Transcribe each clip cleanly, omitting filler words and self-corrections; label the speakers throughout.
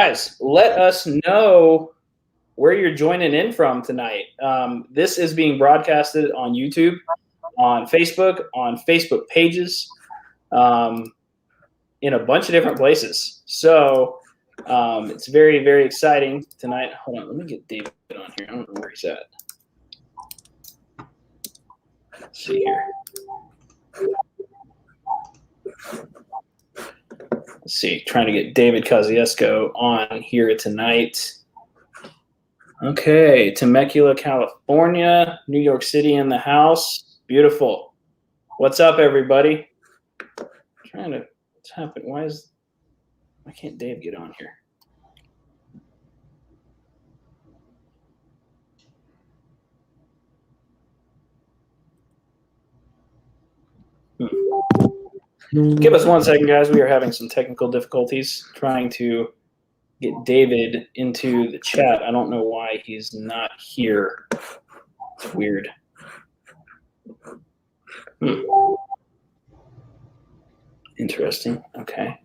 Speaker 1: guys, let us know where you're joining in from tonight. This is being broadcasted on YouTube, on Facebook pages, in a bunch of different places. So it's very, very exciting tonight. Hold on, let me get David on here. I don't know where he's at. Let's see here. Let's see, trying to get David Kosciuszko on here tonight. Okay, Temecula, California, New York City in the house. Beautiful. What's up, everybody? What's happening? Why can't Dave get on here? Give us 1 second, guys. We are having some technical difficulties trying to get David into the chat. I don't know why he's not here. It's weird. Interesting. Okay.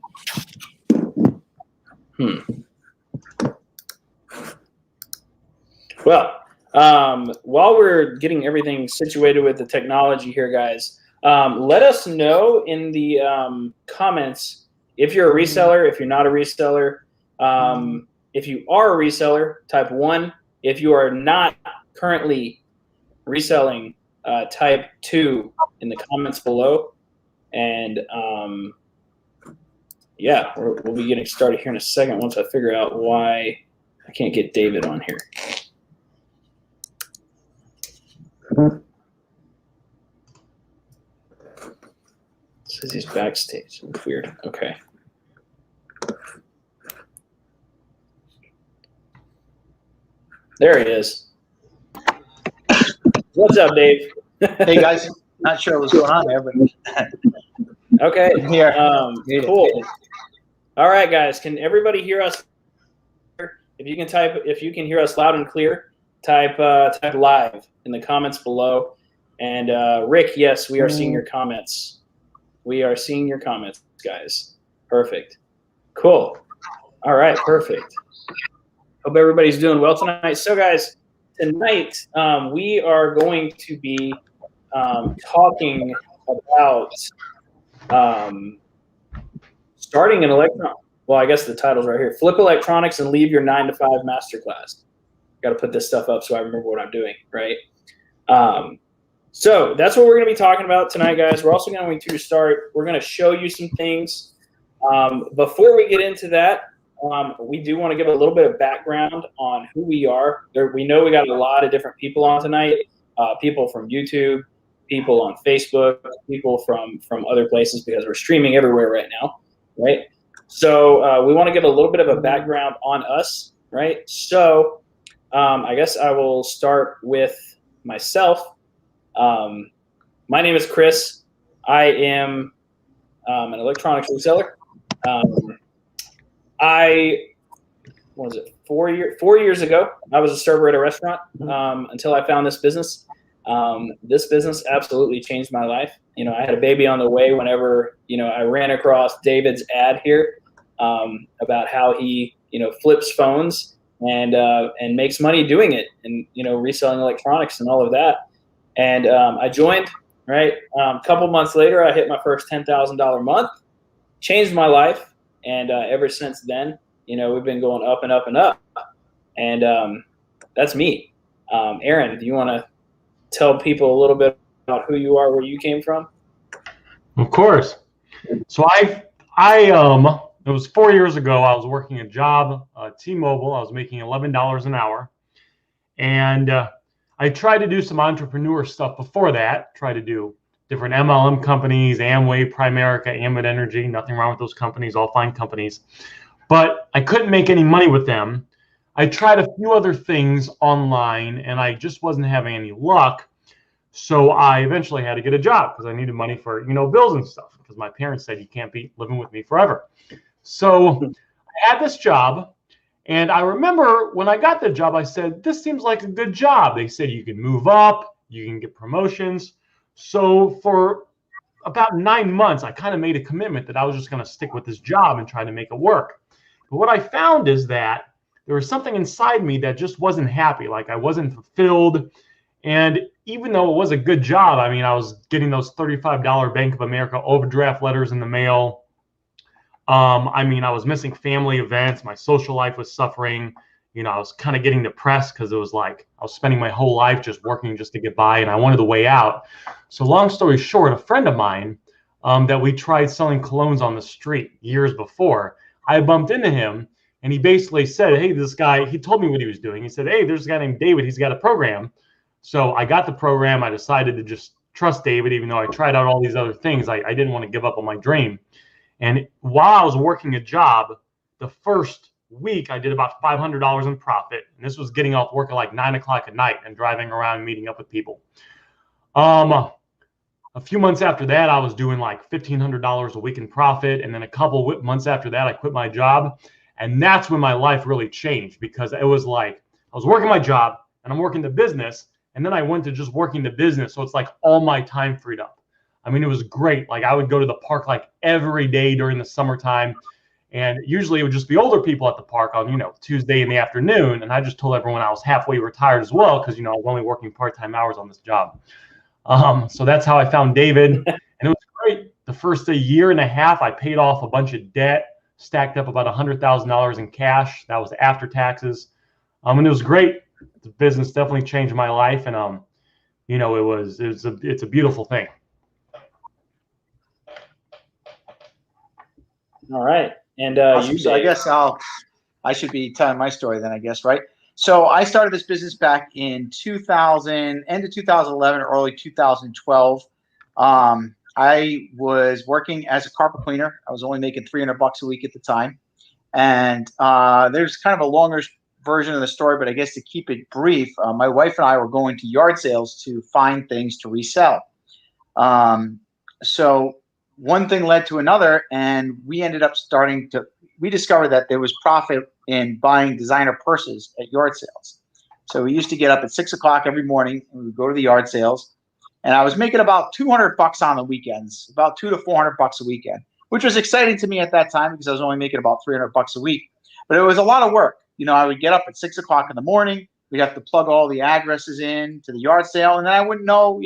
Speaker 1: Well, while we're getting everything situated with the technology here, guys, let us know in the comments if you're a reseller, if you're not a reseller. If you are a reseller, type 1. If you are not currently reselling, type 2 in the comments below. And yeah, we'll be getting started here in a second once I figure out why I can't get David on here. It says he's backstage. It's weird. Okay. There he is. What's up, Dave?
Speaker 2: Hey guys, not sure what's going on there, but
Speaker 1: okay.
Speaker 2: I'm here.
Speaker 1: Cool. All right, guys. Can everybody hear us? If you can hear us loud and clear, type live in the comments below. And Rick, yes, we are seeing your comments. We are seeing your comments, guys. Perfect. Cool. All right, perfect. Hope everybody's doing well tonight. So, guys, tonight we are going to be talking about starting an well, I guess the title's right here. Flip electronics and leave your 9-to-5 masterclass. Got to put this stuff up so I remember what I'm doing, right? So that's what we're going to be talking about tonight, guys. We're also going to we're going to show you some things. Before we get into that, we do want to give a little bit of background on who we are. We know we got a lot of different people on tonight, people from YouTube, people on Facebook, people from other places because we're streaming everywhere right now, right? So we want to give a little bit of a background on us, right? So I guess I will start with myself. My name is Chris. I am an electronics reseller. What was it, 4 years ago, I was a server at a restaurant until I found this business. This business absolutely changed my life. You know, I had a baby on the way whenever, I ran across David's ad here about how he, flips phones and makes money doing it and, reselling electronics and all of that. And I joined, right? A couple months later, I hit my first $10,000 month, changed my life. And ever since then, we've been going up and up and up. And that's me. Aaron, do you want to tell people a little bit about who you are, where you came from?
Speaker 3: Of course. So it was 4 years ago. I was working a job, T-Mobile. I was making $11 an hour. And I tried to do some entrepreneur stuff before that. Tried to do different MLM companies, Amway, Primerica, Ambit Energy. Nothing wrong with those companies, all fine companies. But I couldn't make any money with them. I tried a few other things online, and I just wasn't having any luck. So I eventually had to get a job because I needed money for, bills and stuff, because my parents said you can't be living with me forever. So I had this job, and I remember when I got the job, I said, this seems like a good job. They said you can move up, you can get promotions. So for about 9 months, I kind of made a commitment that I was just going to stick with this job and try to make it work. But what I found is that there was something inside me that just wasn't happy. Like I wasn't fulfilled. And even though it was a good job, I mean, I was getting those $35 Bank of America overdraft letters in the mail. I mean, I was missing family events. My social life was suffering. You know, I was kind of getting depressed because it was like I was spending my whole life just working just to get by, and I wanted the way out. So long story short, a friend of mine that we tried selling colognes on the street years before, I bumped into him, and he basically said, hey, this guy, he told me what he was doing. He said, hey, there's a guy named David. He's got a program. So I got the program. I decided to just trust David, even though I tried out all these other things. I didn't want to give up on my dream. And while I was working a job, the first week I did about $500 in profit. And this was getting off work at like 9 o'clock at night and driving around and meeting up with people. A few months after that, I was doing like $1,500 a week in profit. And then a couple months after that, I quit my job. And that's when my life really changed, because it was like I was working my job and I'm working the business. And then I went to just working the business. So it's like all my time freed up. I mean, it was great. Like I would go to the park like every day during the summertime. And usually it would just be older people at the park on, Tuesday in the afternoon. And I just told everyone I was halfway retired as well, because, I was only working part-time hours on this job. So that's how I found David. And it was great. The first year and a half, I paid off a bunch of debt, stacked up about $100,000 in cash. That was after taxes. And it was great. The business definitely changed my life. And, it's a beautiful thing.
Speaker 1: All right. And
Speaker 2: awesome. So I guess I should be telling my story then, I guess, right? So I started this business back in 2000, end of 2011, early 2012. I was working as a carpet cleaner. I was only making $300 a week at the time. And there's kind of a longer version of the story, but I guess to keep it brief, my wife and I were going to yard sales to find things to resell. So one thing led to another, and we ended up we discovered that there was profit in buying designer purses at yard sales. So we used to get up at 6 o'clock every morning and we would go to the yard sales. And I was making about $200 on the weekends, about $200 to $400 a weekend, which was exciting to me at that time because I was only making about $300 a week. But it was a lot of work. I would get up at 6 o'clock in the morning. We'd have to plug all the addresses in to the yard sale, and then I wouldn't know,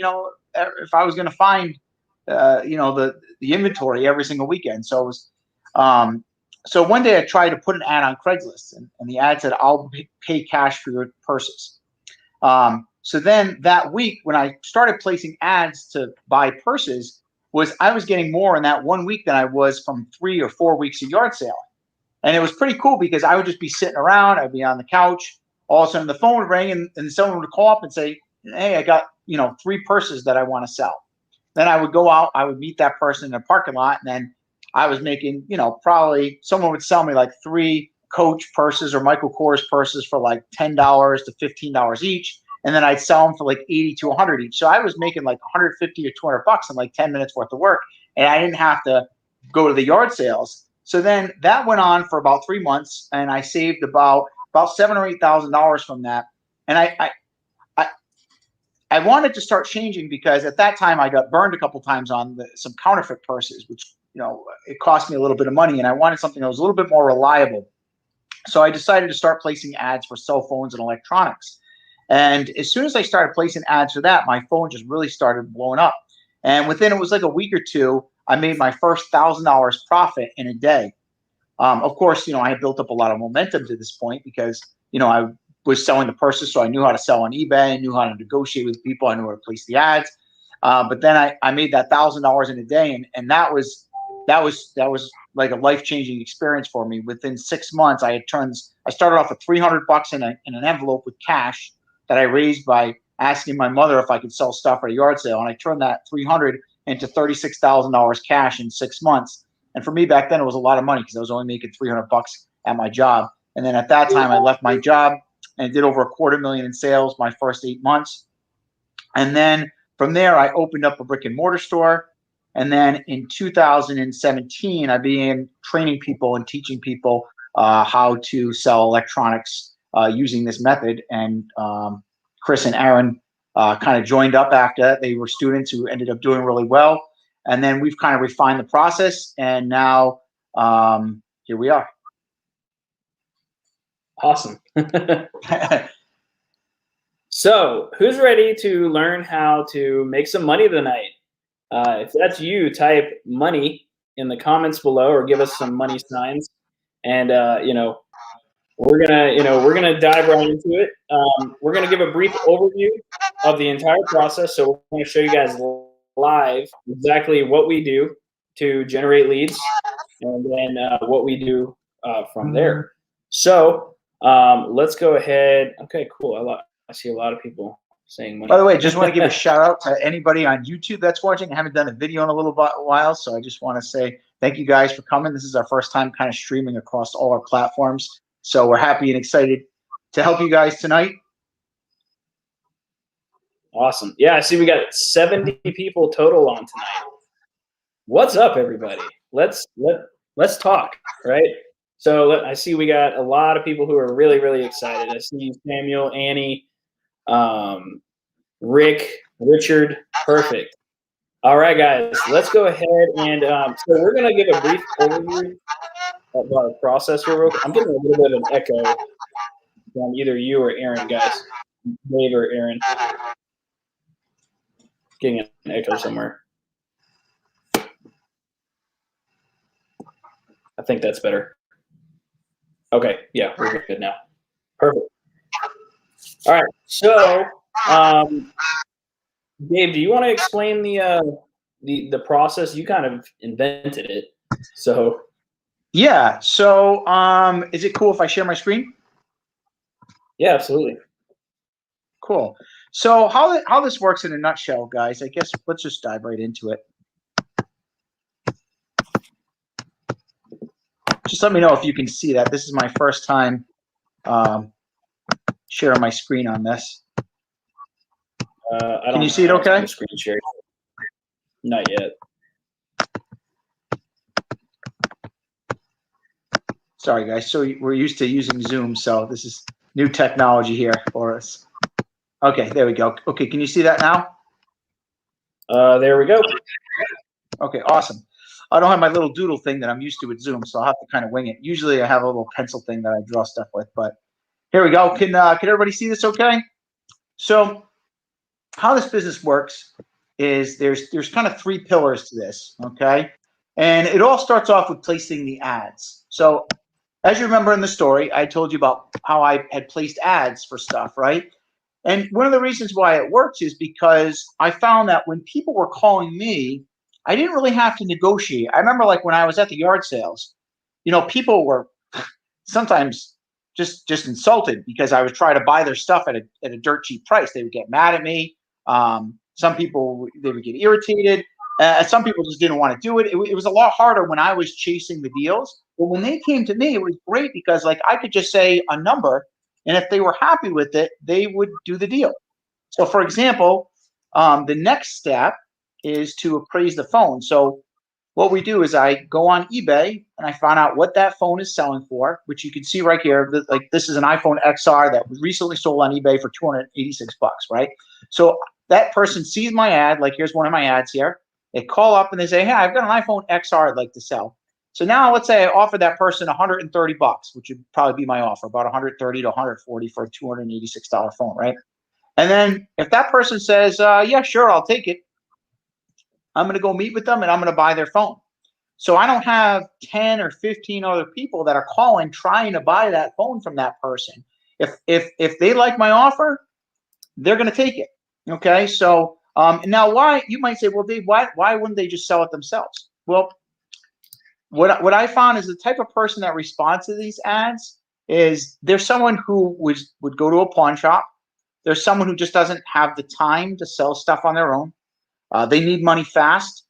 Speaker 2: if I was going to find the inventory every single weekend. So it was, so one day I tried to put an ad on Craigslist, and the ad said, I'll pay cash for your purses. So then that week when I started placing ads to buy purses, I was getting more in that 1 week than I was from 3 or 4 weeks of yard sale. And it was pretty cool because I would just be sitting around, I'd be on the couch, all of a sudden the phone would ring and someone would call up and say, hey, I got, 3 purses that I want to sell. Then I would go out, I would meet that person in a parking lot, and then I was making, probably someone would sell me like 3 Coach purses or Michael Kors purses for like $10 to $15 each. And then I'd sell them for like 80 to 100 each. So I was making like 150 or $200 in like 10 minutes worth of work. And I didn't have to go to the yard sales. So then that went on for about 3 months, and I saved about $7,000 or $8,000 from that. And I wanted to start changing because at that time I got burned a couple times on some counterfeit purses, which it cost me a little bit of money, and I wanted something that was a little bit more reliable. So I decided to start placing ads for cell phones and electronics. And as soon as I started placing ads for that, my phone just really started blowing up. And within, it was like a week or two, I made my first $1,000 profit in a day. Of course, I had built up a lot of momentum to this point because, I was selling the purses, so I knew how to sell on eBay, I knew how to negotiate with people, I knew how to place the ads. But then I made that $1,000 in a day, and that was like a life-changing experience for me. Within 6 months, I started off with $300 in an envelope with cash that I raised by asking my mother if I could sell stuff at a yard sale, and I turned that $300 into $36,000 cash in 6 months. And for me back then, it was a lot of money because I was only making $300 at my job. And then at that time, I left my job and did over $250,000 in sales my first 8 months. And then from there, I opened up a brick and mortar store. And then in 2017, I began training people and teaching people how to sell electronics using this method. And Chris and Aaron kind of joined up after that. They were students who ended up doing really well. And then we've kind of refined the process. And now here we are.
Speaker 1: Awesome. So, who's ready to learn how to make some money tonight? If that's you, type money in the comments below, or give us some money signs, and we're gonna dive right into it. We're gonna give a brief overview of the entire process. So we're going to show you guys live exactly what we do to generate leads, and then what we do from there. So let's go ahead. Okay, cool. I see a lot of people saying money.
Speaker 2: By the way, just want to give a shout out to anybody on YouTube that's watching. I haven't done a video in a little while, so I just want to say thank you guys for coming. This is our first time kind of streaming across all our platforms, so we're happy and excited to help you guys tonight.
Speaker 1: Awesome. Yeah, I see we got 70 people total on tonight. What's up, everybody? Let's talk, right? So I see we got a lot of people who are really, really excited. I see Samuel, Annie, Rick, Richard. Perfect. All right, guys, let's go ahead and so we're going to give a brief overview of our process here. I'm getting a little bit of an echo from either you or Aaron, guys. Dave or Aaron. Getting an echo somewhere. I think that's better. Okay, yeah, we're good now. Perfect. All right, so Dave, do you want to explain the process? You kind of invented it, so.
Speaker 2: Yeah. So, is it cool if I share my screen?
Speaker 1: Yeah, absolutely.
Speaker 2: Cool. So how this works in a nutshell, guys, I guess let's just dive right into it. Just let me know if you can see that. This is my first time sharing my screen on this. Can you see it okay?
Speaker 1: Screen share. Not yet.
Speaker 2: Sorry, guys. So we're used to using Zoom, so this is new technology here for us. Okay, there we go. Okay, can you see that now?
Speaker 1: There we go.
Speaker 2: Okay, awesome. I don't have my little doodle thing that I'm used to with Zoom, so I'll have to kind of wing it. Usually I have a little pencil thing that I draw stuff with, but here we go. Can everybody see this okay? So how this business works is there's kind of three pillars to this, okay? And it all starts off with placing the ads. So as you remember in the story, I told you about how I had placed ads for stuff, right? And one of the reasons why it works is because I found that when people were calling me, I didn't really have to negotiate. I remember like when I was at the yard sales, people were sometimes just insulted because I was trying to buy their stuff at a dirt cheap price. They would get mad at me. Some people, they would get irritated. Some people just didn't want to do it. It was a lot harder when I was chasing the deals. But when they came to me, it was great because like I could just say a number, and if they were happy with it, they would do the deal. So for example, the next step is to appraise the phone. So what we do is I go on eBay and I find out what that phone is selling for, which you can see right here. Like this is an iPhone XR that was recently sold on eBay for $286, right? So that person sees my ad, like here's one of my ads here. They call up and they say, hey, I've got an iPhone XR I'd like to sell. So now let's say I offer that person $130, which would probably be my offer, about 130 to 140 for a $286 phone, right? And then if that person says, yeah, sure, I'll take it, I'm going to go meet with them and I'm going to buy their phone. So I don't have 10 or 15 other people that are calling trying to buy that phone from that person. If they like my offer, they're going to take it. Okay. So now why, you might say, well, Dave, why wouldn't they just sell it themselves? Well, what I found is the type of person that responds to these ads is there's someone who would go to a pawn shop. There's someone who just doesn't have the time to sell stuff on their own. They need money fast.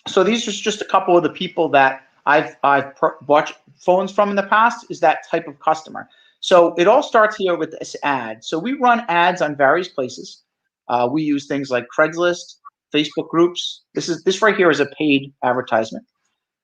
Speaker 2: So these are just a couple of the people that I've bought phones from in the past, is that type of customer. So it all starts here with this ad. So we run ads on various places. We use things like Craigslist, Facebook groups. This right here is a paid advertisement.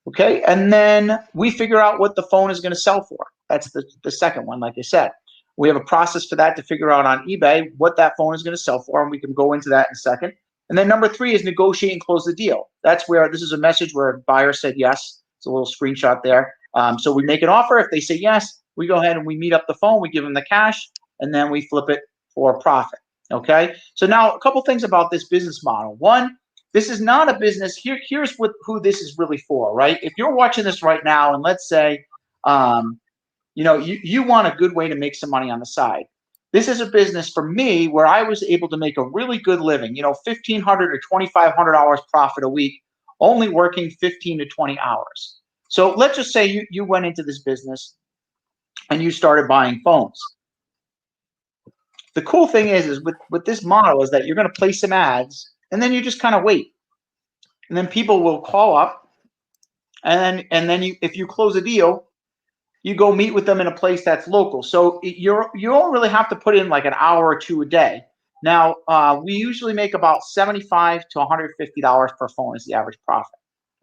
Speaker 2: Okay, and then we figure out what the phone is going to sell for. That's the second one, like I said. We have a process for that to figure out on eBay what that phone is going to sell for, and we can go into that in a second. And then number 3 is negotiate and close the deal. That's where this is a message where a buyer said yes. It's a little screenshot there. So we make an offer. If they say yes, we go ahead and we meet up the phone, we give them the cash, and then we flip it for a profit. Okay. So now a couple things about this business model. One, this is not a business. Here's who this is really for, right? If you're watching this right now, and let's say, you want a good way to make some money on the side. This is a business for me where I was able to make a really good living, $1,500 or $2,500 profit a week, only working 15 to 20 hours. So let's just say you went into this business and you started buying phones. The cool thing is with this model is that you're going to place some ads and then you just kind of wait. And then people will call up and then if you close a deal, you go meet with them in a place that's local. So you don't really have to put in like an hour or two a day. Now, we usually make about $75 to $150 per phone is the average profit.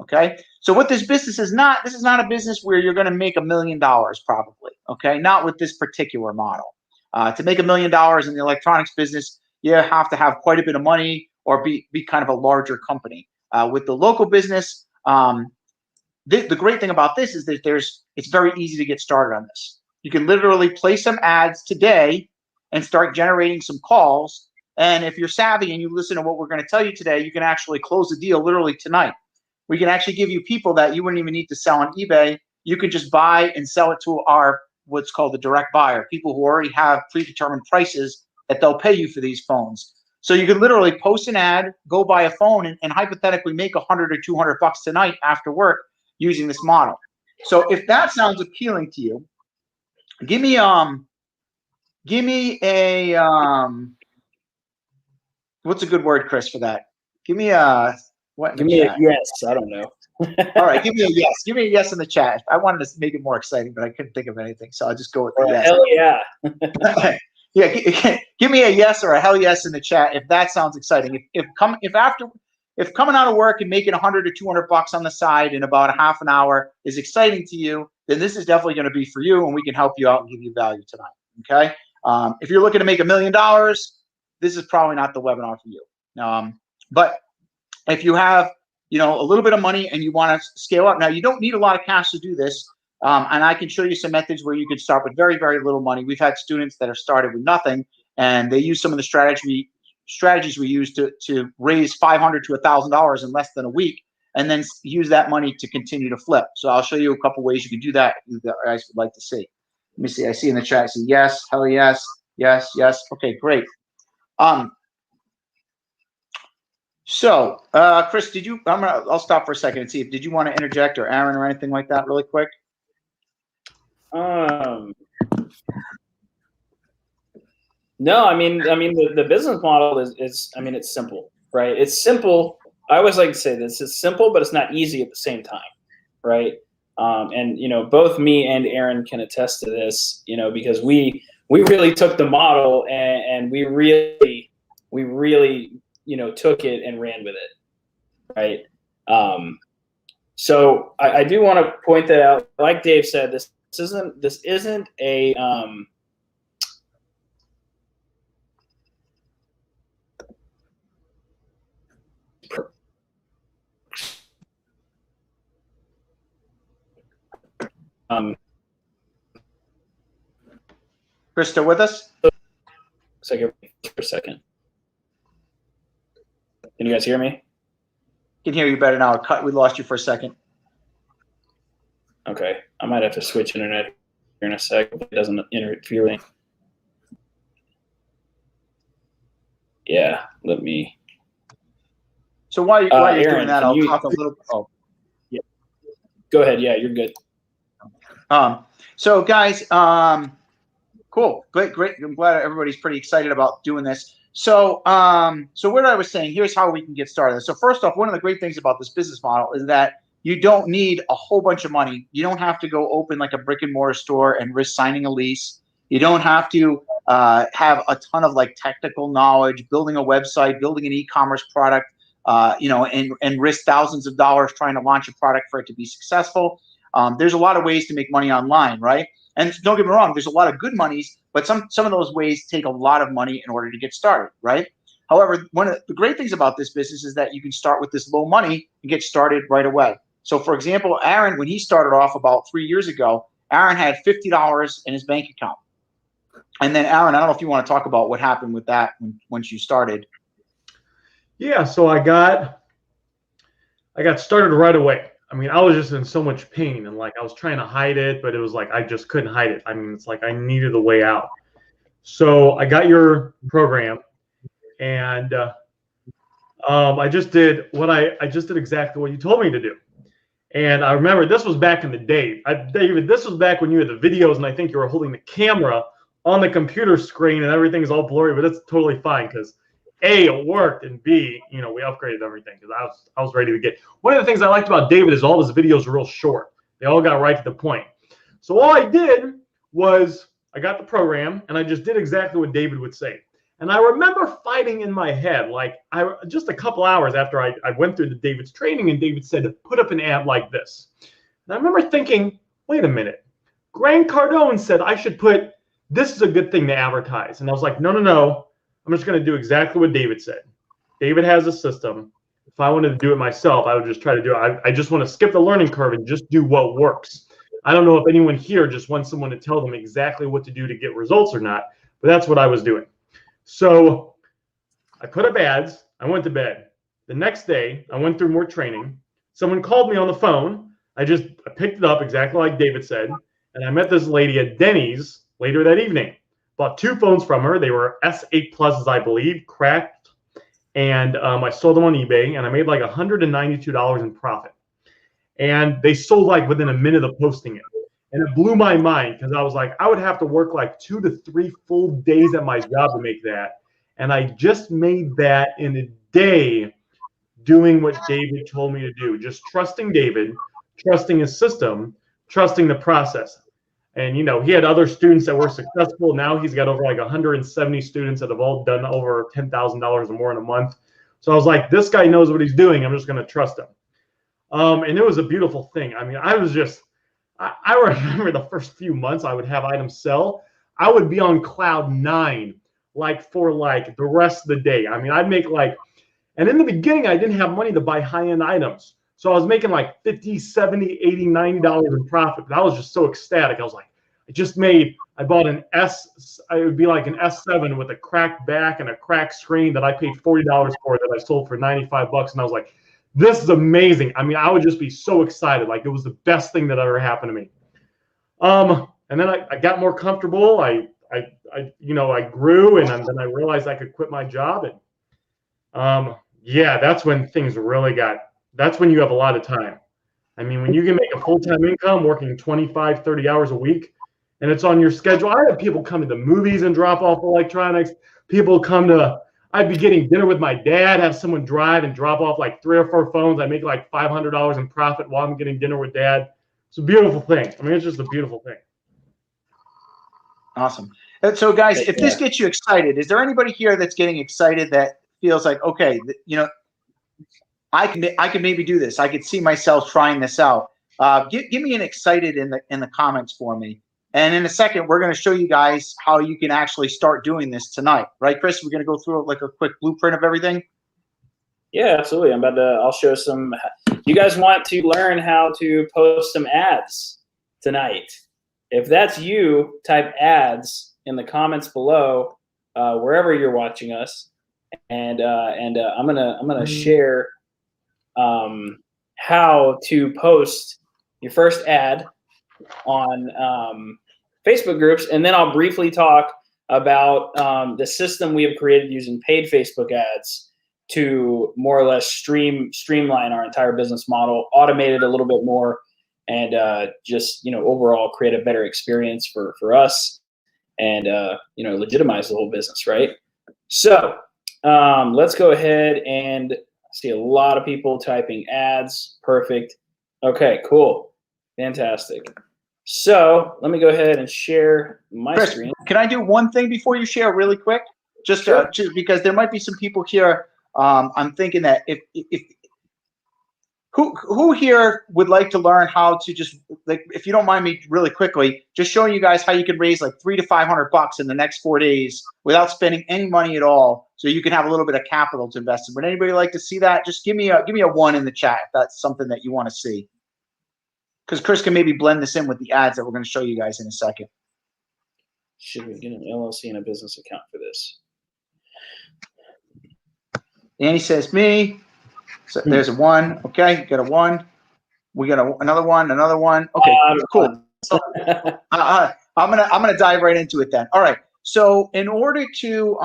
Speaker 2: Okay. So what this business is not, this is not a business where you're going to make $1 million probably. Okay. Not with this particular model. To make $1 million in the electronics business, you have to have quite a bit of money or be kind of a larger company. With the local business, the great thing about this is that it's very easy to get started on this. You can literally place some ads today and start generating some calls. And if you're savvy and you listen to what we're going to tell you today, you can actually close the deal literally tonight. We can actually give you people that you wouldn't even need to sell on eBay. You could just buy and sell it to what's called the direct buyer, people who already have predetermined prices that they'll pay you for these phones. So you could literally post an ad, go buy a phone, and hypothetically make $100 or $200 tonight after work using this model. So if that sounds appealing to you, give me a what's a good word, Chris, for that? Give me a what?
Speaker 1: Give me a yes. I don't know.
Speaker 2: All right, give me a yes. Give me a yes in the chat. I wanted to make it more exciting, but I couldn't think of anything, so I'll just go with the yes.
Speaker 1: Hell yeah.
Speaker 2: Yeah, give me a yes or a hell yes in the chat if that sounds exciting. If coming out of work and making $100 to $200 on the side in about a half an hour is exciting to you, then this is definitely going to be for you, and we can help you out and give you value tonight. Okay. If you're looking to make $1 million, this is probably not the webinar for you. But if you have, a little bit of money and you want to scale up, now you don't need a lot of cash to do this. And I can show you some methods where you can start with very, very little money. We've had students that have started with nothing, and they use some of the strategies we use to raise $500 to $1,000 in less than a week, and then use that money to continue to flip. So I'll show you a couple ways you can do that if you guys would like to see. Let me see. I see in the chat. I see yes, hell yes, yes, yes. Okay, great. So, Chris, I'll stop for a second and see if did you want to interject, or Aaron, or anything like that really quick?
Speaker 1: No, I mean the business model is it's simple, right? It's simple. I always like to say this: it's simple, but it's not easy at the same time, right? And both me and Aaron can attest to this, because we really took the model and we really took it and ran with it, right? So I do want to point that out. Like Dave said, this isn't a
Speaker 2: Chris, still with us?
Speaker 1: for a second. Can you guys hear me?
Speaker 2: Can hear you better now. We lost you for a second.
Speaker 1: Okay, I might have to switch internet here in a sec if it doesn't interfere. Yeah, let me.
Speaker 2: So while you're
Speaker 1: Aaron,
Speaker 2: doing that, I'll talk a little. Oh.
Speaker 1: Yeah. Go ahead. Yeah, you're good.
Speaker 2: So guys, cool, great. I'm glad everybody's pretty excited about doing this. So what I was saying, here's how we can get started. So first off, one of the great things about this business model is that you don't need a whole bunch of money. You don't have to go open like a brick and mortar store and risk signing a lease. You don't have to have a ton of like technical knowledge, building a website, building an e-commerce product, and risk thousands of dollars trying to launch a product for it to be successful. There's a lot of ways to make money online, right? And don't get me wrong, there's a lot of good monies, but some of those ways take a lot of money in order to get started, right? However, one of the great things about this business is that you can start with this low money and get started right away. So for example, Aaron, when he started off about 3 years ago, Aaron had $50 in his bank account. And then Aaron, I don't know if you want to talk about what happened with that once you started.
Speaker 3: Yeah, so I got started right away. I mean, I was just in so much pain, and like I was trying to hide it, but it was like I just couldn't hide it. I mean, it's like I needed a way out. So I got your program, and I just did exactly what you told me to do. And I remember this was back in the day. David, this was back when you had the videos, and I think you were holding the camera on the computer screen, and everything's all blurry. But it's totally fine because A, it worked, and B, we upgraded everything because I was ready to get. One of the things I liked about David is all his videos are real short. They all got right to the point. So all I did was I got the program, and I just did exactly what David would say. And I remember fighting in my head, like just a couple hours after I went through David's training, and David said to put up an ad like this. And I remember thinking, wait a minute, Grant Cardone said I should put, this is a good thing to advertise. And I was like, no, I'm just going to do exactly what David said. David has a system. If I wanted to do it myself, I would just try to do it. I just want to skip the learning curve and just do what works. I don't know if anyone here just wants someone to tell them exactly what to do to get results or not, but that's what I was doing. So I put up ads. I went to bed. The next day, I went through more training. Someone called me on the phone. I picked it up exactly like David said, and I met this lady at Denny's later that evening. Bought 2 phones from her. They were S8 Pluses, I believe, cracked, and I sold them on eBay, and I made like $192 in profit. And they sold like within a minute of posting it. And it blew my mind because I was like, I would have to work like 2 to 3 full days at my job to make that. And I just made that in a day doing what David told me to do. Just trusting David, trusting his system, trusting the process. And, he had other students that were successful. Now he's got over like 170 students that have all done over $10,000 or more in a month. So I was like, this guy knows what he's doing. I'm just going to trust him. And it was a beautiful thing. I mean, I remember the first few months I would have items sell. I would be on cloud 9, like for like the rest of the day. I mean, I'd make like, and in the beginning, I didn't have money to buy high-end items. So I was making like $50, $70, $80, $90 in profit. But I was just so ecstatic. I was like, I bought an it would be like an S7 with a cracked back and a cracked screen that I paid $40 for that I sold for $95. And I was like, this is amazing. I mean, I would just be so excited. Like it was the best thing that ever happened to me. And then I got more comfortable. I grew, and then I realized I could quit my job. And that's when things really that's when you have a lot of time. I mean, when you can make a full-time income working 25, 30 hours a week, and it's on your schedule. I had people come to the movies and drop off electronics. I'd be getting dinner with my dad, have someone drive and drop off like 3 or 4 phones. I make like $500 in profit while I'm getting dinner with dad. It's a beautiful thing. I mean, it's just a beautiful thing.
Speaker 2: Awesome. So guys, if this gets you excited, is there anybody here that's getting excited that feels like, okay, I can maybe do this. I could see myself trying this out. Give me an excited in the comments for me. And in a second, we're going to show you guys how you can actually start doing this tonight. Right, Chris? We're going to go through like a quick blueprint of everything.
Speaker 1: Yeah, absolutely. I'll show some. You guys want to learn how to post some ads tonight? If that's you, type ads in the comments below, wherever you're watching us. And I'm gonna share how to post your first ad on Facebook groups, and then I'll briefly talk about the system we have created using paid Facebook ads to more or less streamline our entire business model, automate it a little bit more, and overall create a better experience for us, and legitimize the whole business, right? So let's go ahead and see a lot of people typing ads. Perfect. Okay, cool. Fantastic. So let me go ahead and share my screen.
Speaker 2: Can I do one thing before you share really quick? Just because there might be some people here. I'm thinking that who here would like to learn how to just, like, if you don't mind me really quickly, just showing you guys how you can raise like $300 to $500 in the next 4 days without spending any money at all, so you can have a little bit of capital to invest in. Would anybody like to see that? Just give me a 1 in the chat if that's something that you want to see. because Chris can maybe blend this in with the ads that we're going to show you guys in a second.
Speaker 1: Should we get an LLC and a business account for this?
Speaker 2: Danny says me. So there's a 1. Okay, got a 1. We got another 1, another 1. Okay, cool. So, I'm gonna dive right into it then. All right. So in order to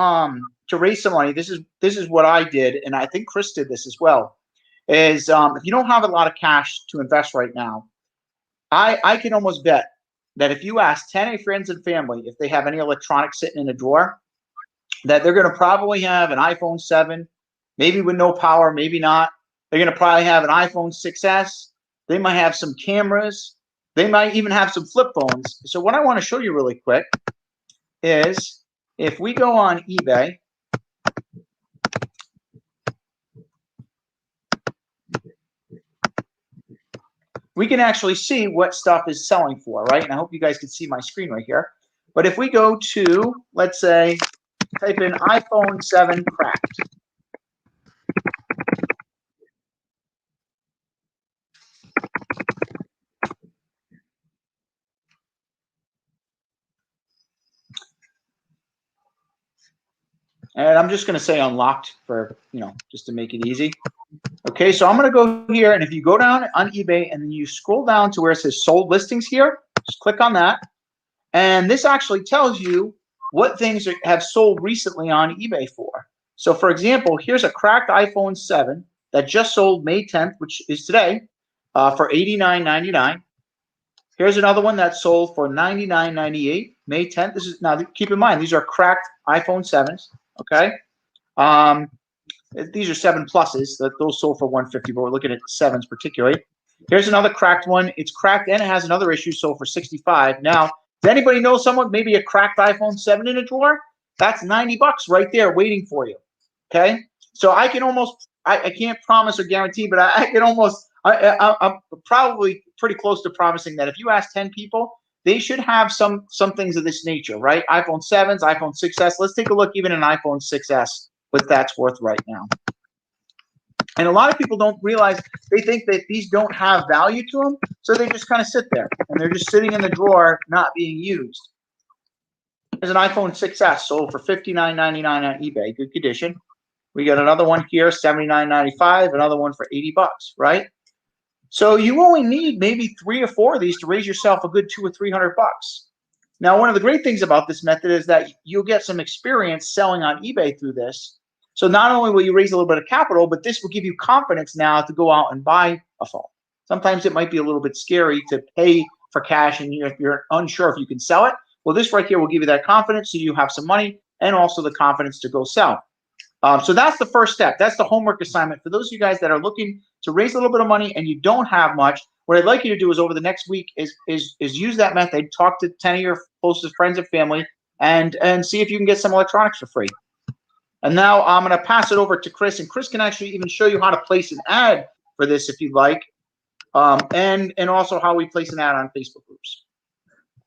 Speaker 2: raise some money, this is what I did, and I think Chris did this as well. Is if you don't have a lot of cash to invest right now, I can almost bet that if you ask 10 of your friends and family if they have any electronics sitting in a drawer, that they're going to probably have an iPhone 7, maybe with no power, maybe not. They're going to probably have an iPhone 6S. They might have some cameras. They might even have some flip phones. So what I want to show you really quick is if we go on eBay, we can actually see what stuff is selling for, right? And I hope you guys can see my screen right here. But if we go to, let's say, type in iPhone 7 cracked. And I'm just going to say unlocked for, just to make it easy. Okay, so I'm going to go here, and if you go down on eBay and then you scroll down to where it says sold listings here, just click on that. And this actually tells you what things have sold recently on eBay for. So for example, here's a cracked iPhone 7 that just sold May 10th, which is today, for $89.99. Here's another one that sold for $99.98, May 10th. This is, now keep in mind, these are cracked iPhone 7s, okay? These are 7 pluses. Those sold for $150, but we're looking at 7s particularly. Here's another cracked one. It's cracked and it has another issue, sold for $65. Now, does anybody know someone, maybe a cracked iPhone 7 in a drawer? That's $90 right there waiting for you, okay? So I can almost, I can't promise or guarantee, but I can almost, I'm probably pretty close to promising that if you ask 10 people, they should have some things of this nature, right? iPhone 7s, iPhone 6S. Let's take a look even in iPhone 6S, what that's worth right now. And a lot of people don't realize, they think that these don't have value to them, so they just kind of sit there, and they're just sitting in the drawer not being used. There's an iPhone 6S sold for $59.99 on eBay, good condition. We got another one here, $79.95, another one for $80, right? So you only need maybe 3 or 4 of these to raise yourself a good $200 or $300. Now, one of the great things about this method is that you'll get some experience selling on eBay through this. So not only will you raise a little bit of capital, but this will give you confidence now to go out and buy a phone. Sometimes it might be a little bit scary to pay for cash and you're unsure if you can sell it. Well, this right here will give you that confidence so you have some money and also the confidence to go sell. So that's the first step. That's the homework assignment. For those of you guys that are looking to raise a little bit of money and you don't have much, what I'd like you to do is over the next week is use that method, talk to 10 of your closest friends and family, and see if you can get some electronics for free. And now I'm going to pass it over to Chris, and Chris can actually even show you how to place an ad for this if you'd like, and also how we place an ad on Facebook groups.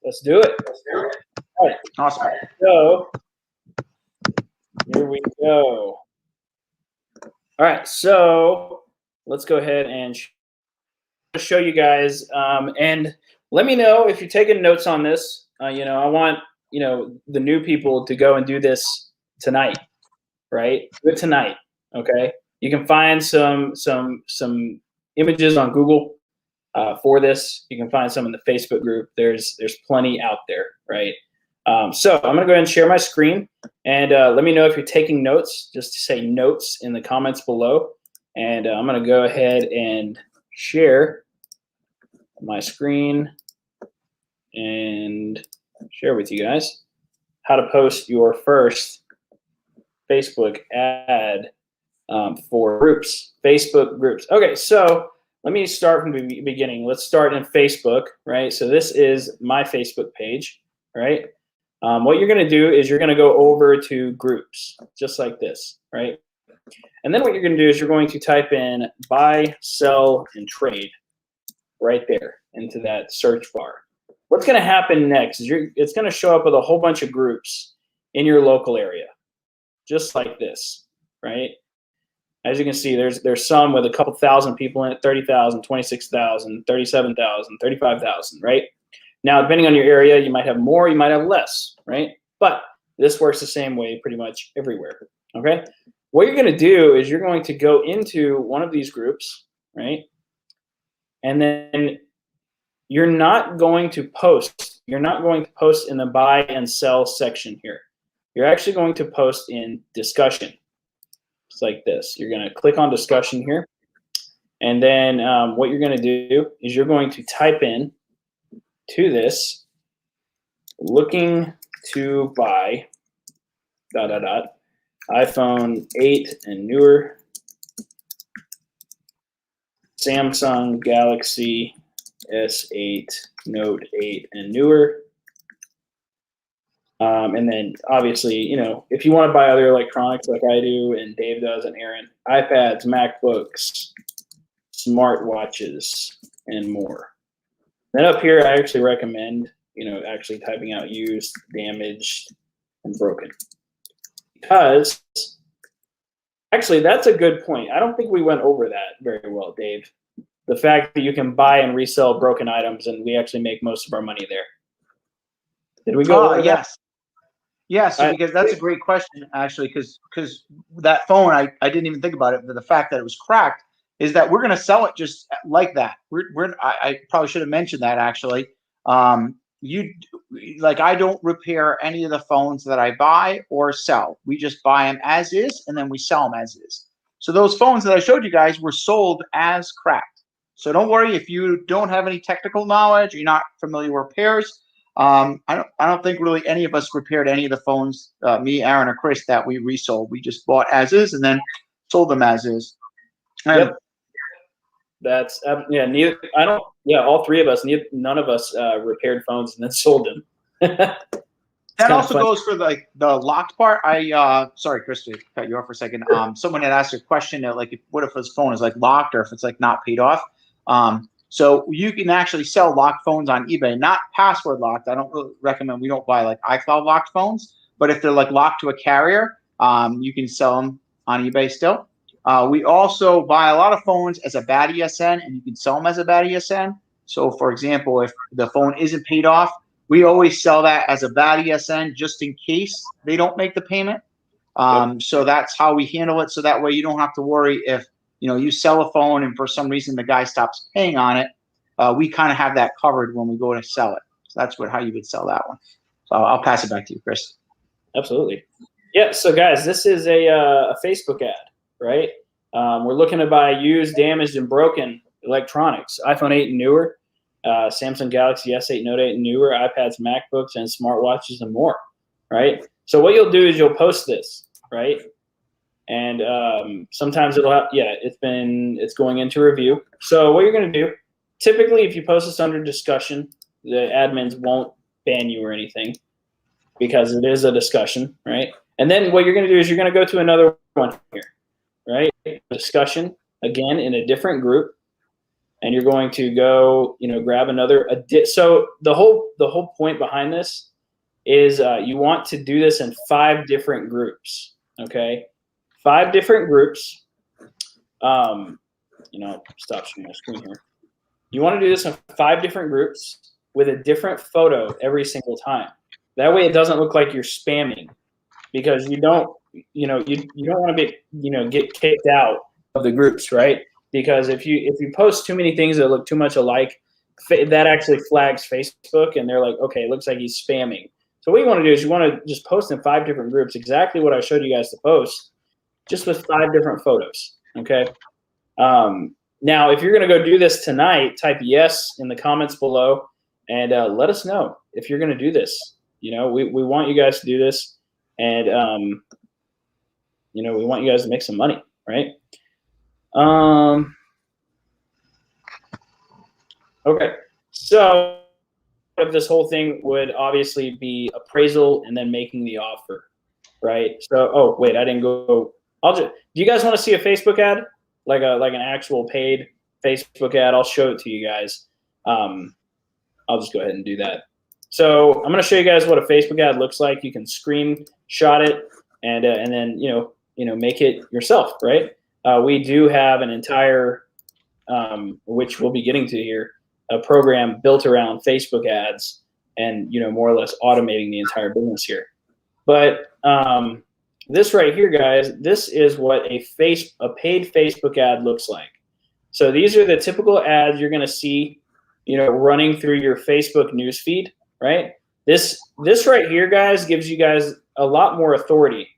Speaker 1: Let's do it. All right.
Speaker 2: Awesome.
Speaker 1: So here we go. All right, so let's go ahead and show you guys, and let me know if you're taking notes on this. I want the new people to go and do this tonight, right? Do it tonight, okay? You can find some images on Google for this. You can find some in the Facebook group. There's plenty out there, right? So I'm gonna go ahead and share my screen, and let me know if you're taking notes. Just say notes in the comments below, and I'm gonna go ahead and share my screen and share with you guys how to post your first Facebook ad for groups, Facebook groups. Okay, so let me start from the beginning. Let's start in Facebook, right? So this is my Facebook page, right? What you're going to do is you're going to go over to groups, just like this, right? And then what you're going to do is you're going to type in buy, sell, and trade right there into that search bar. What's going to happen next is it's going to show up with a whole bunch of groups in your local area, just like this, right? As you can see, there's some with a couple thousand people in it, 30,000, 26,000, 37,000, 35,000, right? Now, depending on your area, you might have more, you might have less, right? But this works the same way pretty much everywhere, okay? What you're going to do is you're going to go into one of these groups, right? And then you're not going to post. You're not going to post in the buy and sell section here. You're actually going to post in discussion. It's like this. You're going to click on discussion here. And then what you're going to do is you're going to type in to this, looking to buy, ... iPhone 8 and newer, Samsung Galaxy S8, Note 8 and newer. And then obviously, you know, if you want to buy other electronics like I do and Dave does and Aaron, iPads, MacBooks, smartwatches, and more. Then up here, I actually recommend, you know, actually typing out used, damaged, and broken. Because actually, that's a good point. I don't think we went over that very well, Dave. The fact that you can buy and resell broken items, and we actually make most of our money there. Did we go over that?
Speaker 2: Yes. Yes, because that's a great question, actually, because that phone, I didn't even think about it, but the fact that it was cracked is that we're going to sell it just like that. I probably should have mentioned that, actually. I don't repair any of the phones that I buy or sell. We just buy them as is, and then we sell them as is. So those phones that I showed you guys were sold as cracked. So don't worry if you don't have any technical knowledge, you're not familiar with repairs. I don't think really any of us repaired any of the phones, me, Aaron, or Chris, that we resold. We just bought as is and then sold them as is.
Speaker 1: Yep. That's yeah. Neither I don't. Yeah, all three of us. None of us repaired phones and then sold them.
Speaker 2: That also goes for the locked part. Sorry, Chris, to cut you off for a second. Someone had asked a question that, like, what if his phone is like locked or if it's like not paid off? So you can actually sell locked phones on eBay, not password locked. I don't really recommend. We don't buy like iCloud locked phones, but if they're like locked to a carrier, you can sell them on eBay still. We also buy a lot of phones as a bad ESN, and you can sell them as a bad ESN. So, for example, if the phone isn't paid off, we always sell that as a bad ESN just in case they don't make the payment. So that's how we handle it. So that way you don't have to worry if, you know, you sell a phone and for some reason the guy stops paying on it. We kind of have that covered when we go to sell it. So that's how you would sell that one. So I'll pass it back to you, Chris.
Speaker 1: Absolutely. Yeah. So guys, this is a Facebook ad, right? We're looking to buy used, damaged, and broken electronics, iPhone 8 and newer, Samsung Galaxy S8, Note 8 and newer, iPads, MacBooks, and smartwatches and more, right? So what you'll do is you'll post this, right? And sometimes it'll have, it's going into review. So what you're going to do, typically if you post this under discussion, the admins won't ban you or anything because it is a discussion, right? And then what you're going to do is you're going to go to another one here, right? Discussion, again, in a different group. And you're going to go, you know, grab another. So the whole point behind this is you want to do this in 5 different groups, okay? 5 different groups. Stop sharing my screen here. You want to do this in 5 different groups with a different photo every single time. That way it doesn't look like you're spamming, because you don't want to be, get kicked out of the groups, right? Because if you post too many things that look too much alike, that actually flags Facebook, and they're like, okay, it looks like he's spamming. So what you want to do is you want to just post in 5 different groups, exactly what I showed you guys to post, just with 5 different photos, okay? Now, if you're going to go do this tonight, type yes in the comments below, and let us know if you're going to do this. We want you guys to do this, and we want you guys to make some money, right? Okay, so this whole thing would obviously be appraisal and then making the offer, right? So, oh wait, I didn't go. Do you guys want to see a Facebook ad, like an actual paid Facebook ad? I'll show it to you guys. I'll just go ahead and do that. So I'm going to show you guys what a Facebook ad looks like. You can screenshot it and then make it yourself, right? we do have an entire, which we'll be getting to here, a program built around Facebook ads and, more or less automating the entire business here. But this right here, guys, this is what a paid Facebook ad looks like. So these are the typical ads you're going to see, running through your Facebook newsfeed, right? This right here, guys, gives you guys a lot more authority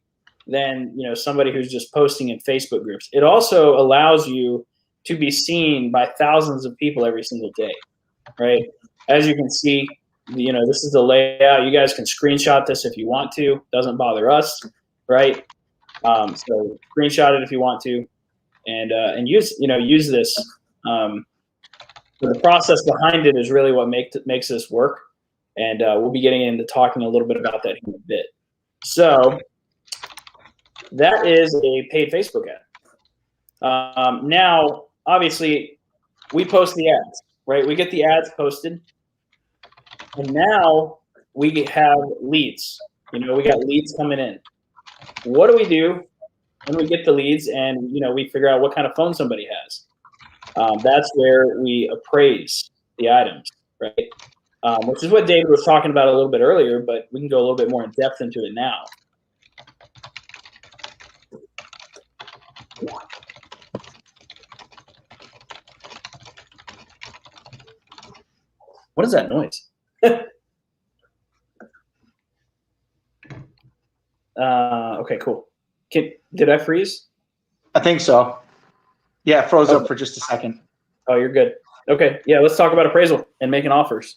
Speaker 1: than, somebody who's just posting in Facebook groups. It also allows you to be seen by thousands of people every single day, right? As you can see, this is the layout. You guys can screenshot this if you want to. Doesn't bother us, right? So screenshot it if you want to, and use this. The process behind it is really what makes this work, and we'll be getting into talking a little bit about that in a bit. So that is a paid Facebook ad. Now, obviously, we post the ads, right? We get the ads posted, and now we have leads. We got leads coming in. What do we do when we get the leads and we figure out what kind of phone somebody has? That's where we appraise the items, right? Which is what David was talking about a little bit earlier, but we can go a little bit more in depth into it now. What is that noise? Okay, cool. Did I freeze?
Speaker 2: I think so. Yeah, it froze up for just a second.
Speaker 1: Oh, you're good. Okay, yeah, let's talk about appraisal and making offers.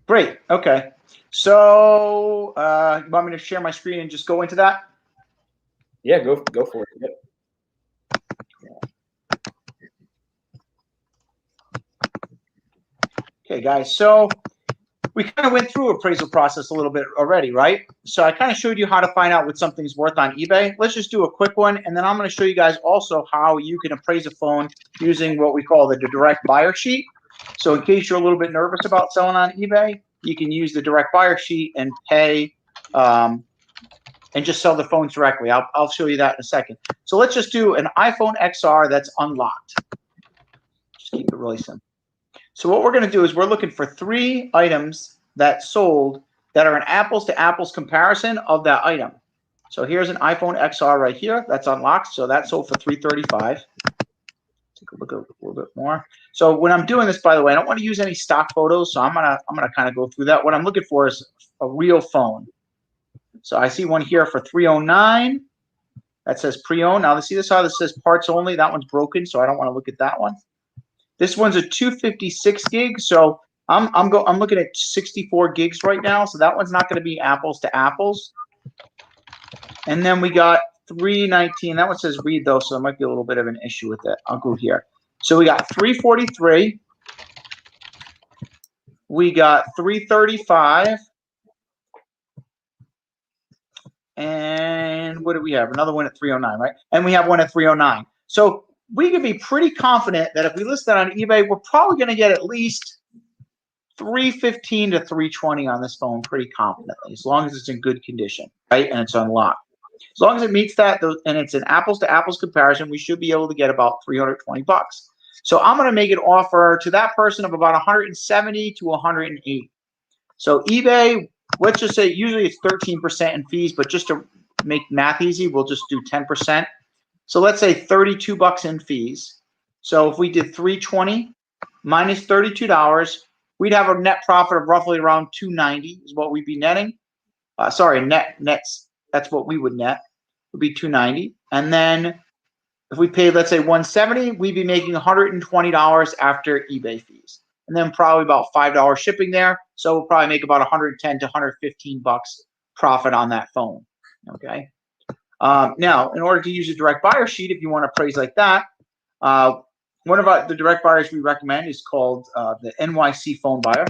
Speaker 2: Great. Okay. So you want me to share my screen and just go into that?
Speaker 1: Yeah, go for it. Yep.
Speaker 2: Okay, guys. So we kind of went through appraisal process a little bit already, right? So I kind of showed you how to find out what something's worth on eBay. Let's just do a quick one, and then I'm going to show you guys also how you can appraise a phone using what we call the direct buyer sheet. So in case you're a little bit nervous about selling on eBay, you can use the direct buyer sheet and pay and just sell the phones directly. I'll show you that in a second. So let's just do an iPhone XR that's unlocked. Just keep it really simple. So what we're going to do is we're looking for 3 items that sold that are an apples-to-apples comparison of that item. So here's an iPhone XR right here that's unlocked. So that sold for $335. Take a look a little bit more. So when I'm doing this, by the way, I don't want to use any stock photos. So I'm gonna kind of go through that. What I'm looking for is a real phone. So I see one here for $309. That says pre-owned. Now see this how this says parts only. That one's broken, so I don't want to look at that one. This one's a 256 gig, so I'm looking at 64 gigs right now, so that one's not going to be apples to apples. And then we got 319. That one says read though, so there might be a little bit of an issue with it. I'll go here. So we got 343. We got 335. And what do we have? Another one at 309, right? And we have one at 309. So we can be pretty confident that if we list that on eBay, we're probably going to get at least 315 to 320 on this phone pretty confidently, as long as it's in good condition, right? And it's unlocked. As long as it meets that, and it's an apples-to-apples comparison, we should be able to get about 320 bucks. So I'm going to make an offer to that person of about 170 to 180. So eBay, let's just say usually it's 13% in fees, but just to make math easy, we'll just do 10%. So let's say 32 bucks in fees. So if we did 320 minus $32, we'd have a net profit of roughly around 290 is what we'd be netting. Sorry, nets. That's what we would net. Would be 290. And then if we paid, let's say 170, we'd be making $120 after eBay fees. And then probably about $5 shipping there. So we'll probably make about 110 to 115 bucks profit on that phone. Okay. Now, in order to use a direct buyer sheet, if you want to appraise like that, one of the direct buyers we recommend is called the NYC phone buyer.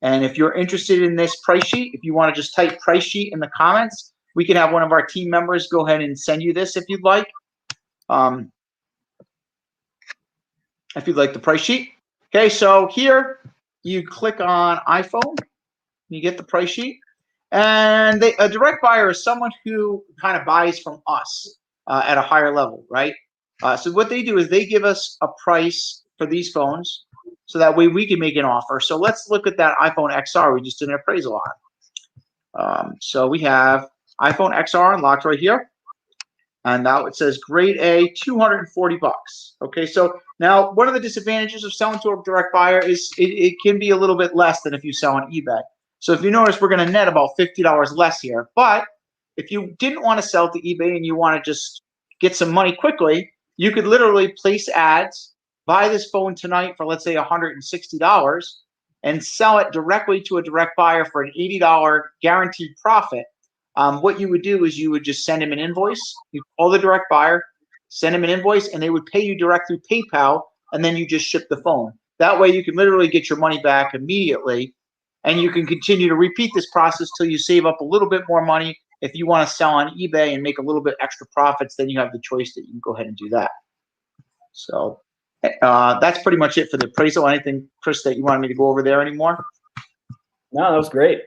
Speaker 2: And if you're interested in this price sheet, if you want to just type price sheet in the comments, we can have one of our team members go ahead and send you this if you'd like. If you'd like the price sheet. Okay, so here you click on iPhone, you get the price sheet. And a direct buyer is someone who kind of buys from us at a higher level, right? So what they do is they give us a price for these phones, so that way we can make an offer. So let's look at that iPhone XR we just did an appraisal on. So we have iPhone XR unlocked right here. And now it says grade A, $240. Okay, so now one of the disadvantages of selling to a direct buyer is it can be a little bit less than if you sell on eBay. So if you notice, we're going to net about $50 less here. But if you didn't want to sell to eBay and you want to just get some money quickly, you could literally place ads, buy this phone tonight for, let's say, $160, and sell it directly to a direct buyer for an $80 guaranteed profit. What you would do is you would just send him an invoice. You call the direct buyer, send him an invoice, and they would pay you direct through PayPal, and then you just ship the phone. That way you can literally get your money back immediately, and you can continue to repeat this process till you save up a little bit more money. If you want to sell on eBay and make a little bit extra profits, then you have the choice that you can go ahead and do that. So that's pretty much it for the appraisal. Anything, Chris, that you wanted me to go over there anymore?
Speaker 1: No, that was great.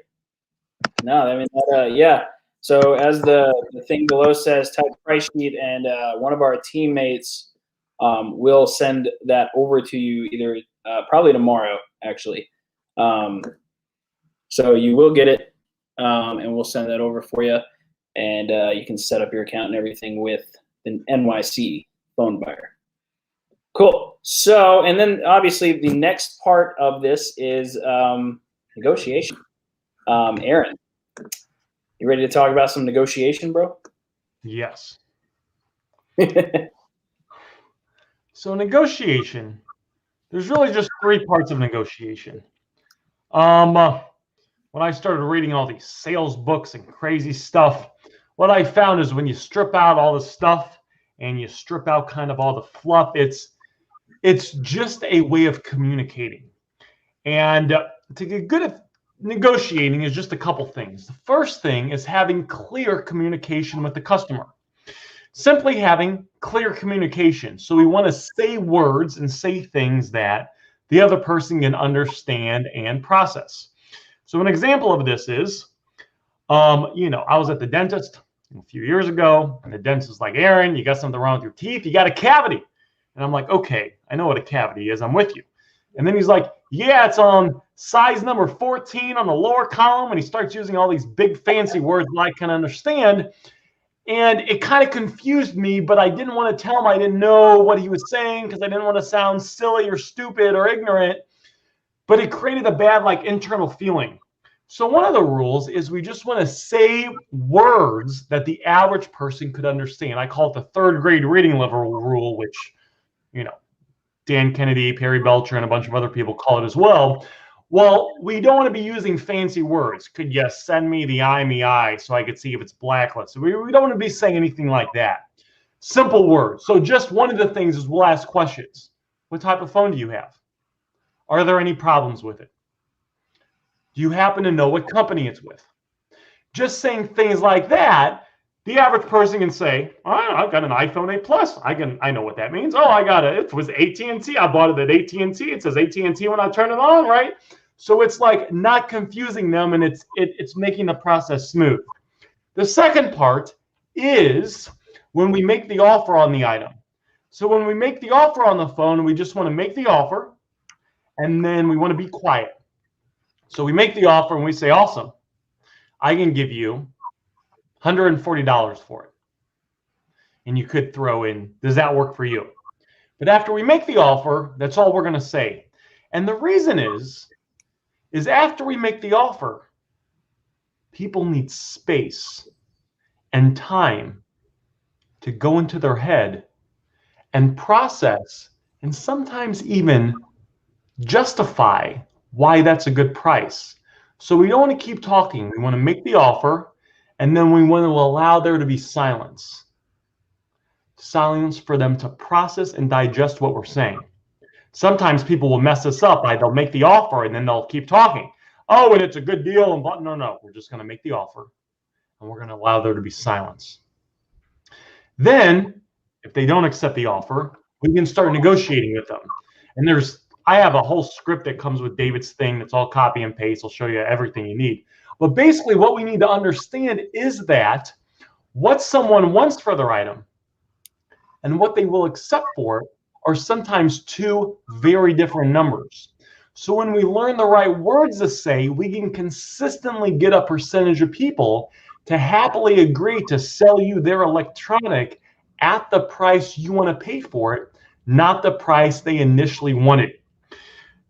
Speaker 1: No, I mean, yeah. So as the thing below says, type price sheet, and one of our teammates will send that over to you either probably tomorrow, actually. So you will get it, and we'll send that over for you, and you can set up your account and everything with an NYC phone buyer. Cool. So, and then obviously the next part of this is negotiation. Aaron, you ready to talk about some negotiation, bro?
Speaker 3: Yes. So negotiation, there's really just three parts of negotiation. When I started reading all these sales books and crazy stuff, what I found is when you strip out all the stuff and you strip out kind of all the fluff, it's just a way of communicating. And to get good at negotiating is just a couple things. The first thing is having clear communication with the customer. Simply having clear communication. So we want to say words and say things that the other person can understand and process. So an example of this is, I was at the dentist a few years ago, and the dentist was like, Aaron, you got something wrong with your teeth? You got a cavity. And I'm like, okay, I know what a cavity is. I'm with you. And then he's like, yeah, it's on size number 14 on the lower column. And he starts using all these big fancy words that I can understand. And it kind of confused me, but I didn't want to tell him I didn't know what he was saying because I didn't want to sound silly or stupid or ignorant. But it created a bad internal feeling. So one of the rules is we just want to say words that the average person could understand. I call it the third grade reading level rule, which, Dan Kennedy, Perry Belcher, and a bunch of other people call it as well. Well, we don't want to be using fancy words. Could you send me the IMEI so I could see if it's blacklisted? We don't want to be saying anything like that. Simple words. So just one of the things is we'll ask questions. What type of phone do you have? Are there any problems with it? Do you happen to know what company it's with? Just saying things like that, the average person can say, oh, I've got an iPhone 8 Plus. I know what that means. Oh, it was AT&T. I bought it at AT&T. It says AT&T when I turn it on, right? So it's not confusing them, and it's making the process smooth. The second part is when we make the offer on the item. So when we make the offer on the phone, we just want to make the offer, and then we want to be quiet. So we make the offer and we say, awesome, I can give you $140 for it. And you could throw in, does that work for you? But after we make the offer, that's all we're going to say. And the reason is after we make the offer, people need space and time to go into their head and process and sometimes even justify why that's a good price. So we don't want to keep talking. We want to make the offer, and then we want to allow there to be silence. Silence for them to process and digest what we're saying. Sometimes people will mess this up by they'll make the offer and then they'll keep talking. Oh, and it's a good deal. And no, we're just going to make the offer, and we're going to allow there to be silence. Then, if they don't accept the offer, we can start negotiating with them. And I have a whole script that comes with David's thing that's all copy and paste. I'll show you everything you need. But basically what we need to understand is that what someone wants for their item and what they will accept for it are sometimes two very different numbers. So when we learn the right words to say, we can consistently get a percentage of people to happily agree to sell you their electronic at the price you want to pay for it, not the price they initially wanted.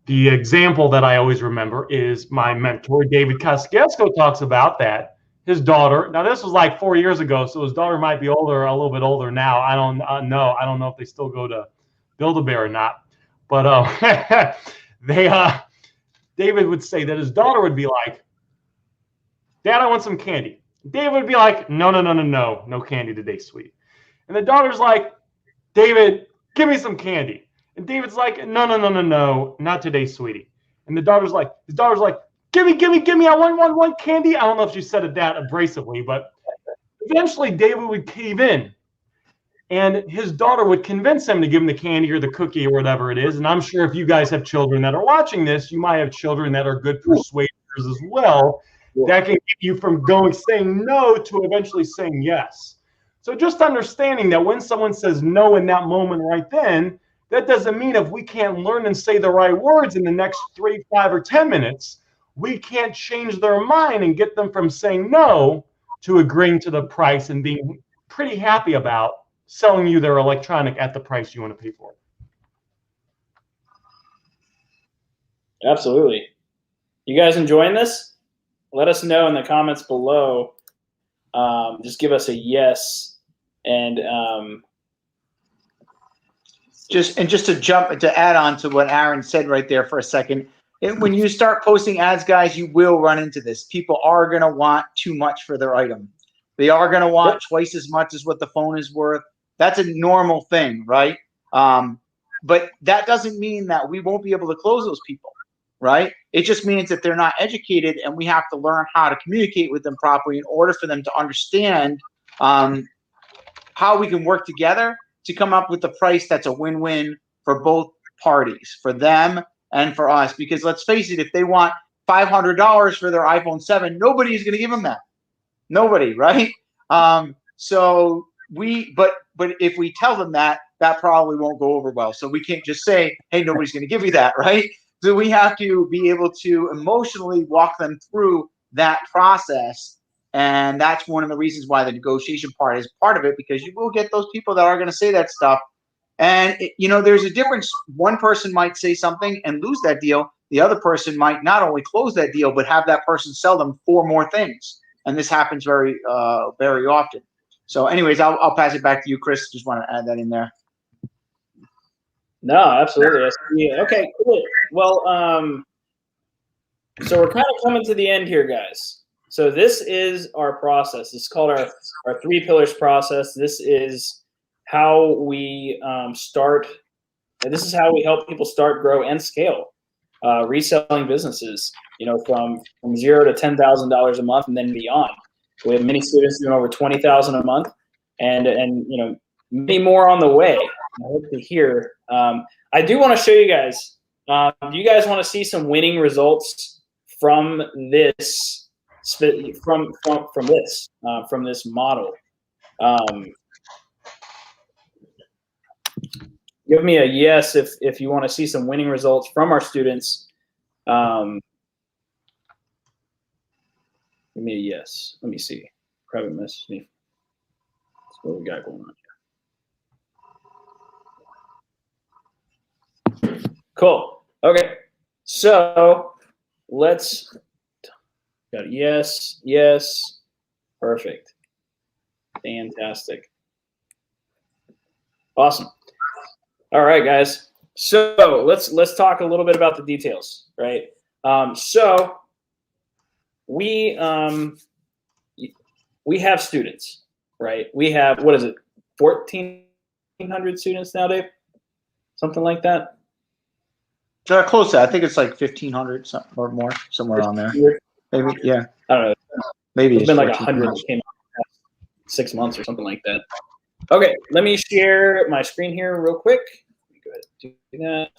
Speaker 3: The example that I always remember is my mentor, David Kosciuszko, talks about that. His daughter, now this was like 4 years ago, so his daughter might be older, a little bit older now. I don't know. I don't know if they still go to Build-A-Bear or not. But David would say that his daughter would be like, Dad, I want some candy. David would be like, no candy today, sweetie. And the daughter's like, David, give me some candy. And David's like, no, not today, sweetie. And his daughter's like, give me, I want candy. I don't know if she said it that abrasively, but eventually David would cave in. And his daughter would convince him to give him the candy or the cookie or whatever it is. And I'm sure if you guys have children that are watching this, you might have children that are good persuaders as well. That can get you from saying no to eventually saying yes. So just understanding that when someone says no in that moment right then, that doesn't mean if we can't learn and say the right words in the next 3, 5, or 10 minutes, we can't change their mind and get them from saying no to agreeing to the price and being pretty happy about selling you their electronic at the price you want to pay for it.
Speaker 1: Absolutely. You guys enjoying this? Let us know in the comments below. Just give us a yes. And
Speaker 2: just to add on to what Aaron said right there for a second, when you start posting ads, guys, you will run into this. People are going to want too much for their item. They are going to want twice as much as what the phone is worth. That's a normal thing, right? But that doesn't mean that we won't be able to close those people, right? It just means that they're not educated, and we have to learn how to communicate with them properly in order for them to understand how we can work together to come up with a price that's a win-win for both parties, for them and for us. Because let's face it, if they want $500 for their iPhone 7, nobody's going to give them that. Nobody, right? But if we tell them that, that probably won't go over well. So we can't just say, hey, nobody's going to give you that, right? So we have to be able to emotionally walk them through that process. And that's one of the reasons why the negotiation part is part of it, because you will get those people that are going to say that stuff. And, there's a difference. One person might say something and lose that deal. The other person might not only close that deal, but have that person sell them 4 more things. And this happens very, very often. So anyways, I'll pass it back to you, Chris. Just want to add that in there.
Speaker 1: No, absolutely. Yeah. Okay, cool. Well, so we're kind of coming to the end here, guys. So this is our process. It's called our 3 pillars process. This is how we start. This is how we help people start, grow, and scale reselling businesses. From $0 to $10,000 a month and then beyond. We have many students doing over $20,000 a month, and many more on the way. I hope to hear. I do want to show you guys. Do you guys want to see some winning results from this from this model? Give me a yes if you want to see some winning results from our students. Give me a yes. Let me see. Private message me. That's what we got going on here. Cool. Okay. So let's got a yes. Perfect. Fantastic. Awesome. All right, guys. So let's talk a little bit about the details, right? So we have students, right? We have, what is it, 1,400 students now, Dave? Something like that?
Speaker 2: Close to that. I think it's like 1,500 something or more, somewhere on there. Maybe, yeah.
Speaker 1: I don't know.
Speaker 2: Maybe
Speaker 1: it's been like 100 that came out in 6 months or something like that. Okay, let me share my screen here real quick. Let me go ahead and do that.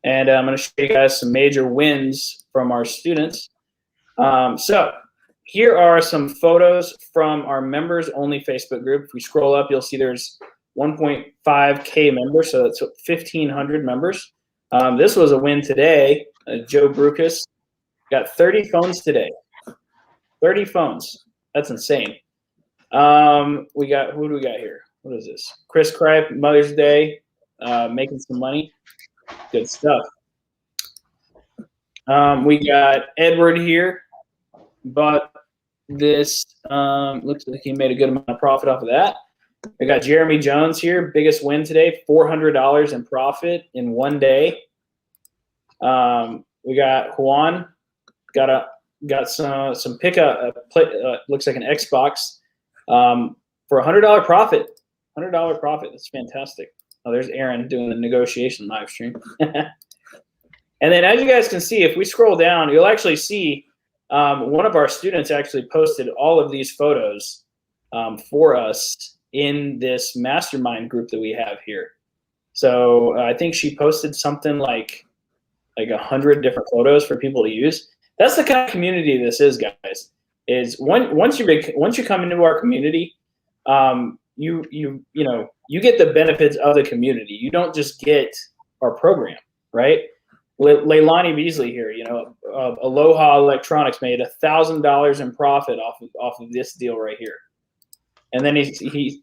Speaker 1: And I'm going to show you guys some major wins from our students. So here are some photos from our members only Facebook group. If we scroll up, you'll see there's 1.5K members, so that's 1,500 members. This was a win today. Joe Brucas got 30 phones today. 30 phones. That's insane. We got, who do we got here? What is this? Chris Kripe, Mother's Day, making some money. Good stuff. We got Edward here, but this looks like he made a good amount of profit off of that. We got Jeremy Jones here, biggest win today, $400 in profit in one day. We got Juan, got some pickup, looks like an Xbox for $100 profit. $100 profit. That's fantastic. Oh, there's Aaron doing the negotiation live stream. And then, as you guys can see, if we scroll down, you'll actually see one of our students actually posted all of these photos for us in this mastermind group that we have here. So I think she posted something like 100 different photos for people to use. That's the kind of community this is, guys. Is once you come into our community, you get the benefits of the community. You don't just get our program, right? Leilani Beasley here, Aloha Electronics made $1,000 in profit off of this deal right here, and then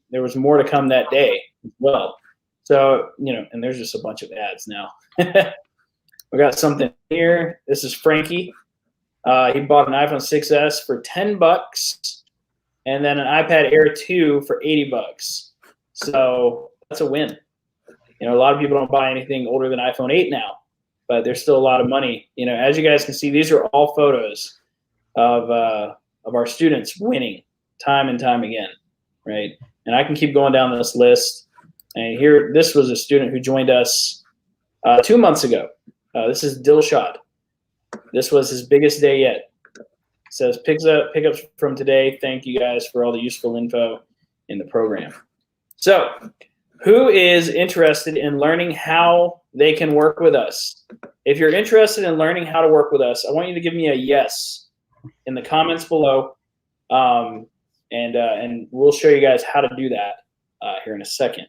Speaker 1: there was more to come that day as well. So and there's just a bunch of ads now. We got something here. This is Frankie. He bought an iPhone 6s for $10, and then an iPad Air 2 for $80. So that's a win. A lot of people don't buy anything older than iPhone 8 now. But there's still a lot of money. As you guys can see, these are all photos of our students winning time and time again, right? And I can keep going down this list. And here, this was a student who joined us 2 months ago. This is Dilshad. This was his biggest day yet. It says pickups from today. Thank you guys for all the useful info in the program. So, who is interested in learning how they can work with us? If you're interested in learning how to work with us, I want you to give me a yes in the comments below, and we'll show you guys how to do that here in a second.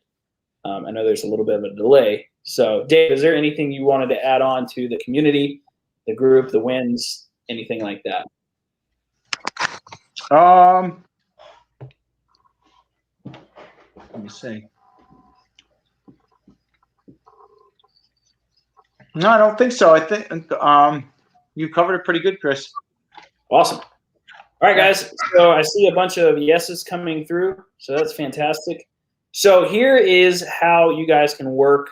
Speaker 1: I know there's a little bit of a delay. So, Dave, is there anything you wanted to add on to the community, the group, the wins, anything like that?
Speaker 2: Let me see. No, I don't think so. I think you covered it pretty good, Chris.
Speaker 1: Awesome. All right, guys. So I see a bunch of yeses coming through. So that's fantastic. So here is how you guys can work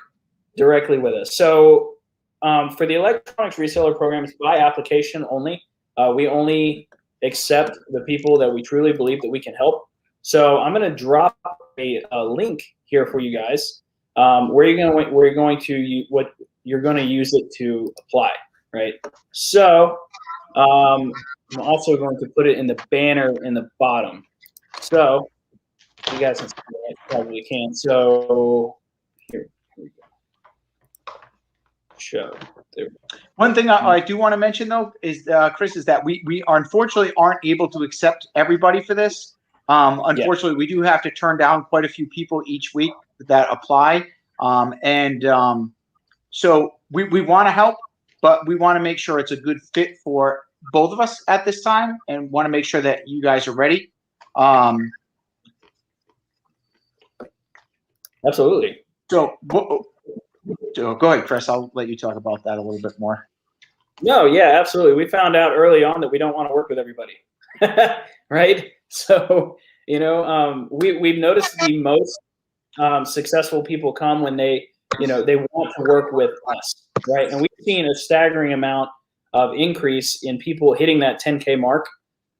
Speaker 1: directly with us. So for the electronics reseller program, it's by application only. We only accept the people that we truly believe that we can help. So I'm going to drop a link here for you guys where you're going to use it to apply, right? So I'm also going to put it in the banner in the bottom. So you guys can see it, probably can. So here we go. Show. There.
Speaker 2: One thing I do want to mention, though, is Chris, is that we unfortunately aren't able to accept everybody for this. Unfortunately, we do have to turn down quite a few people each week that apply. So we want to help, but we want to make sure it's a good fit for both of us at this time, and want to make sure that you guys are ready.
Speaker 1: Absolutely.
Speaker 2: So go ahead, Chris. I'll let you talk about that a little bit more.
Speaker 1: No, yeah, absolutely. We found out early on that we don't want to work with everybody, right? So, we've noticed the most successful people come when they want to work with us, right? And we've seen a staggering amount of increase in people hitting that 10K mark,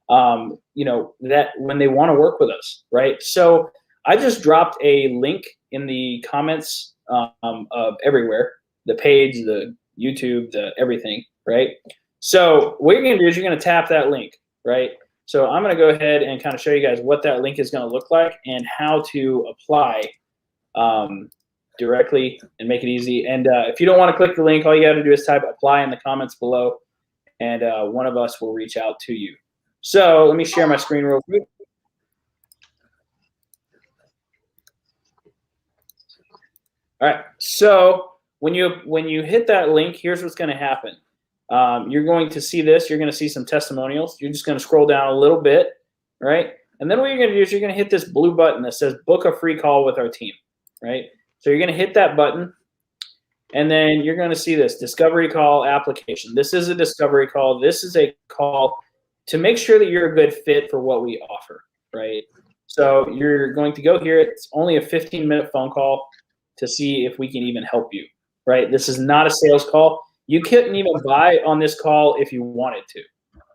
Speaker 1: that when they want to work with us, right? So I just dropped a link in the comments of everywhere, the page, the YouTube, the everything, right? So what you're going to do is you're going to tap that link, right? So I'm going to go ahead and kind of show you guys what that link is going to look like and how to apply directly and make it easy. And if you don't want to click the link, all you got to do is type apply in the comments below, and one of us will reach out to you. So let me share my screen real quick. All right. So when you hit that link, here's what's going to happen. You're going to see this. You're going to see some testimonials. You're just going to scroll down a little bit, right? And then what you're going to do is you're going to hit this blue button that says book a free call with our team, right? So you're going to hit that button, and then you're going to see this discovery call application. This is a discovery call. This is a call to make sure that you're a good fit for what we offer, right? So you're going to go here. It's only a 15-minute phone call to see if we can even help you, right? This is not a sales call. You couldn't even buy on this call if you wanted to,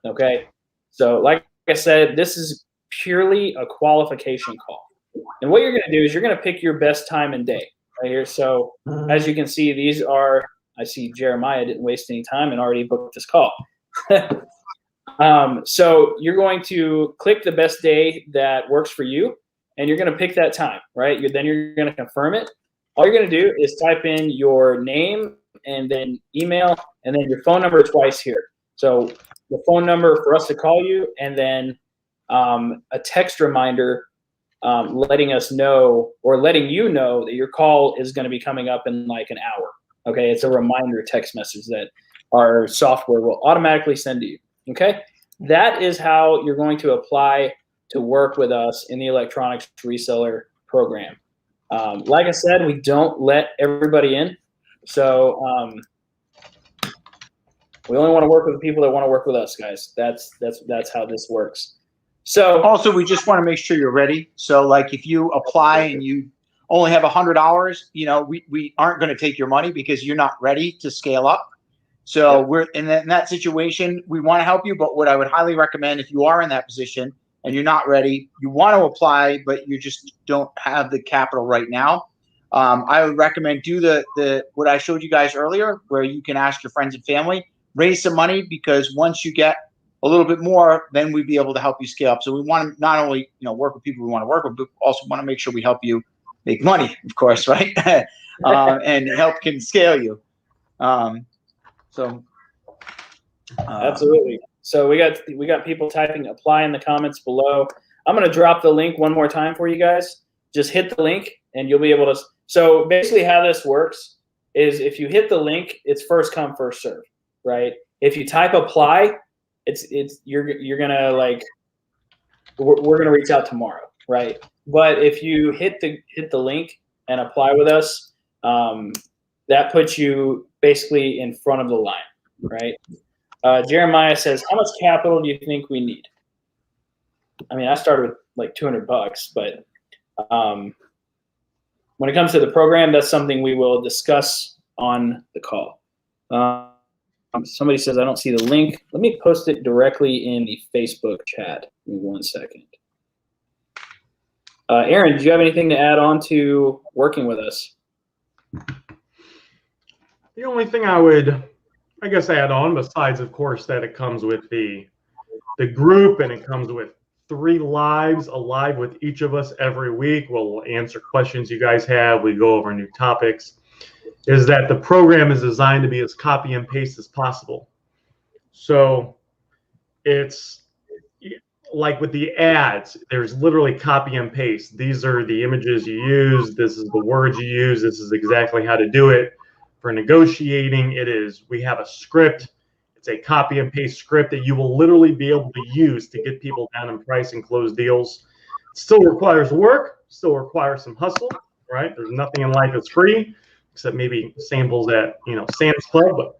Speaker 1: okay? So like I said, this is purely a qualification call. And what you're going to do is you're going to pick your best time and day right here. So as you can see, these are, I see Jeremiah didn't waste any time and already booked this call. So you're going to click the best day that works for you, and you're going to pick that time, right? Then you're going to confirm it. All you're going to do is type in your name and then email and then your phone number twice here. So the phone number for us to call you, and then a text reminder letting us know or letting you know that your call is going to be coming up in like an hour. Okay, it's a reminder text message that our software will automatically send to you. Okay, that is how you're going to apply to work with us in the electronics reseller program. Like I said, we don't let everybody in, so we only want to work with the people that want to work with us, guys. That's how this works. So
Speaker 2: also, we just want to make sure you're ready. So like if you apply and you only have 100 hours, you know, we aren't going to take your money because you're not ready to scale up. So we're in that situation. We want to help you, but what I would highly recommend, if you are in that position and you're not ready, you want to apply, but you just don't have the capital right now, I would recommend do the what I showed you guys earlier, where you can ask your friends and family, raise some money, because once you get a little bit more, then we'd be able to help you scale up. So we want to not only work with people we want to work with, but also want to make sure we help you make money, of course, right? And help can scale you.
Speaker 1: Absolutely. So we got people typing apply in the comments below. I'm going to drop the link one more time for you guys. Just hit the link and you'll be able to. So basically how this works is if you hit the link, it's first come, first serve, right? If you type apply, you're going to like, we're going to reach out tomorrow, right? But if you hit the link and apply with us, that puts you basically in front of the line, right? Jeremiah says, how much capital do you think we need? I mean, I started with like $200, but when it comes to the program, that's something we will discuss on the call. Somebody says, I don't see the link. Let me post it directly in the Facebook chat. Give me 1 second. Aaron, do you have anything to add on to working with us?
Speaker 3: The only thing I would, I guess, add on, besides, of course, that it comes with the group and it comes with 3 lives, a live with each of us every week. We'll answer questions you guys have. We go over new topics. Is that the program is designed to be as copy and paste as possible. So it's like with the ads, there's literally copy and paste. These are the images you use. This is the words you use. This is exactly how to do it. For negotiating, we have a script. It's a copy and paste script that you will literally be able to use to get people down in price and close deals. It still requires work, still requires some hustle, right? There's nothing in life that's free, except maybe samples at Sam's Club.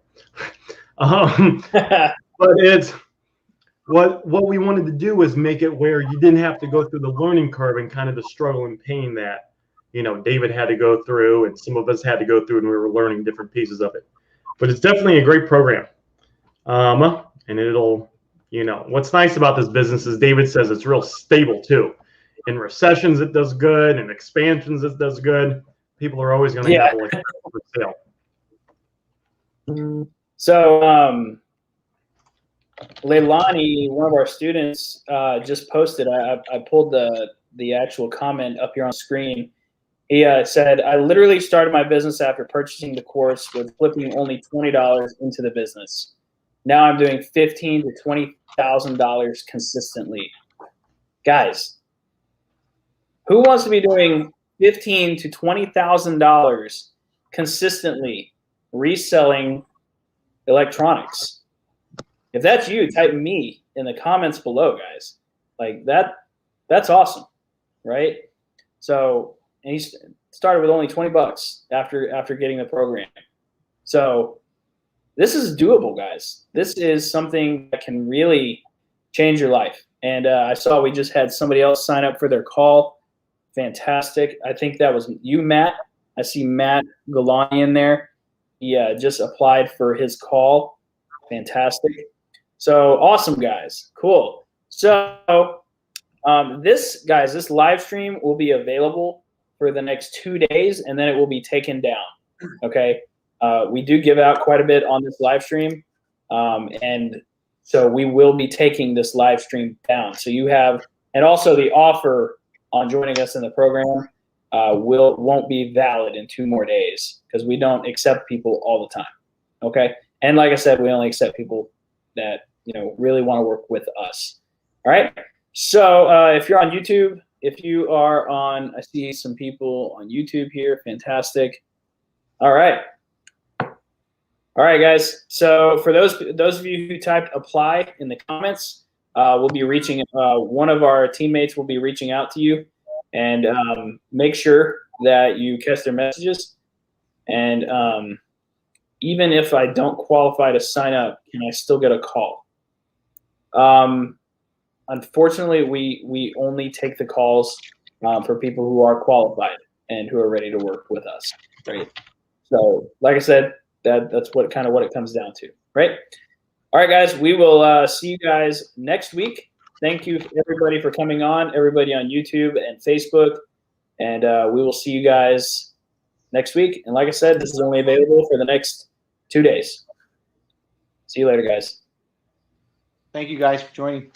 Speaker 3: But it's what we wanted to do was make it where you didn't have to go through the learning curve and kind of the struggle and pain that David had to go through and some of us had to go through, and we were learning different pieces of it. But it's definitely a great program. And it'll, what's nice about this business is David says it's real stable too. In recessions, it does good. In expansions, it does good. People are always going to have like for sale.
Speaker 1: So, Leilani, one of our students, just posted. I pulled the actual comment up here on screen. He said, I literally started my business after purchasing the course with flipping only $20 into the business. Now I'm doing $15,000 to $20,000 consistently. Guys, who wants to be doing $15,000 to $20,000 consistently reselling electronics? If that's you, type me in the comments below, guys. Like that's awesome, right? So, and he started with only 20 bucks after getting the program. So this is doable, guys. This is something that can really change your life. And I saw we just had somebody else sign up for their call. Fantastic. I think that was you, Matt. I see Matt Galani in there. He just applied for his call. Fantastic. So awesome, guys. Cool. So this live stream will be available for the next 2 days, and then it will be taken down. Okay. We do give out quite a bit on this live stream. And so we will be taking this live stream down. So you have, and also the offer on joining us in the program won't be valid in 2 more days, because we don't accept people all the time. Okay. And like I said, we only accept people that, really want to work with us. All right. So if you're on YouTube, if you are on, I see some people on YouTube here. Fantastic. All right. All right, guys. So for those of you who typed apply in the comments, we'll be reaching. One of our teammates will be reaching out to you, and make sure that you catch their messages. And even if I don't qualify to sign up, can I still get a call? Unfortunately, we only take the calls for people who are qualified and who are ready to work with us. Right. So, like I said, that's what it comes down to, right? All right, guys, we will see you guys next week. Thank you, everybody, for coming on, everybody on YouTube and Facebook, and we will see you guys next week. And like I said, this is only available for the next 2 days. See you later, guys.
Speaker 2: Thank you guys for joining.